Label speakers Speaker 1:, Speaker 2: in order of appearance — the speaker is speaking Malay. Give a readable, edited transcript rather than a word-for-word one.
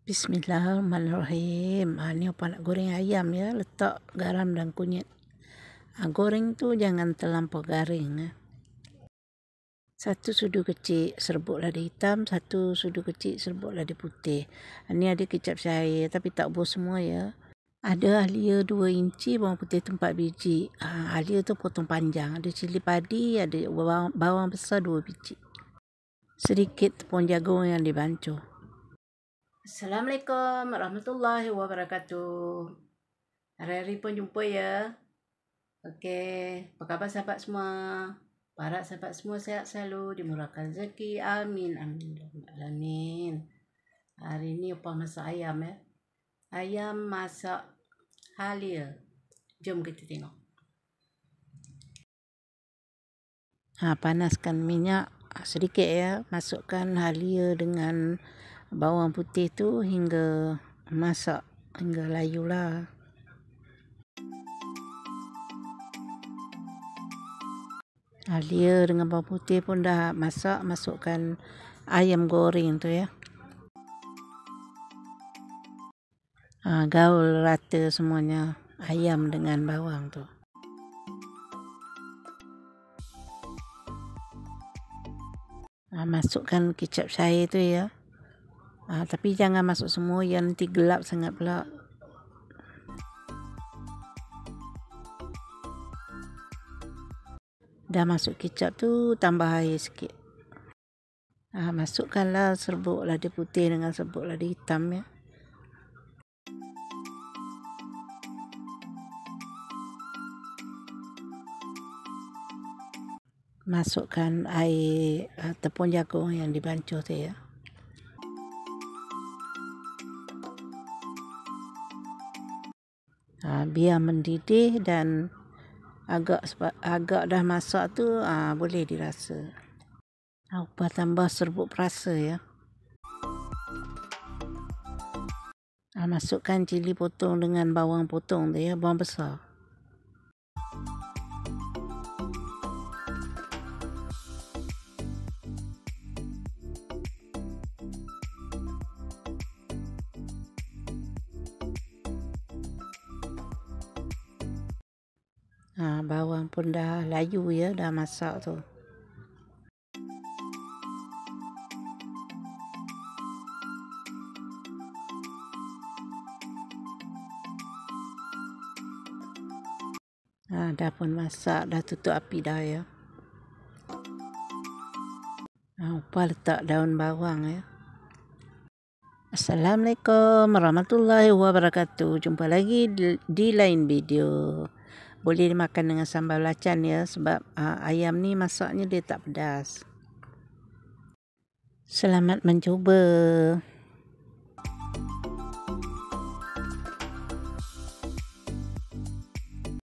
Speaker 1: Bismillahirrahmanirrahim. Ni Opa nak goreng ayam ya, letak garam dan kunyit. Goreng tu jangan terlampau garing. Satu sudu kecil serbuk lada hitam, satu sudu kecil serbuk lada putih. Ni ada kicap cair tapi tak buah semua ya. Ada halia 2 inci, bawang putih tu 4 biji. Halia tu potong panjang. Ada cili padi, ada bawang besar 2 biji. Sedikit tepung jagung yang dibancuh. Assalamualaikum warahmatullahi wabarakatuh. Hari-hari pun jumpa ya. Okey, apa khabar sahabat semua? Para sahabat semua sihat selalu, dimurahkan rezeki. Amin, amin, amin. Hari ni Opa masak ayam ya. Ayam masak halia. Jom kita tengok. Panaskan minyak sedikit ya. Masukkan halia dengan bawang putih tu hingga masak, hingga layu lah. Halia dengan bawang putih pun dah masak, masukkan ayam goreng tu ya. Gaul rata semuanya ayam dengan bawang tu. Masukkan kicap cair tu ya. Tapi jangan masuk semua yang nanti gelap sangat pula. Dah masuk kicap tu, tambah air sikit. Masukkanlah serbuk lada putih dengan serbuk lada hitam ya. Masukkan air tepung jagung yang dibancuh tu ya. Biar mendidih dan agak dah masak tu boleh dirasa. Opa tambah serbuk perasa ya. Masukkan cili potong dengan bawang potong tu ya, bawang besar. Bawang pun dah layu ya, dah masak tu. Dah pun masak, dah tutup api dah ya. Opa letak daun bawang ya. Assalamualaikum warahmatullahi wabarakatuh. Jumpa lagi di lain video. Boleh dimakan dengan sambal belacan ya, sebab ayam ni masaknya dia tak pedas. Selamat mencuba.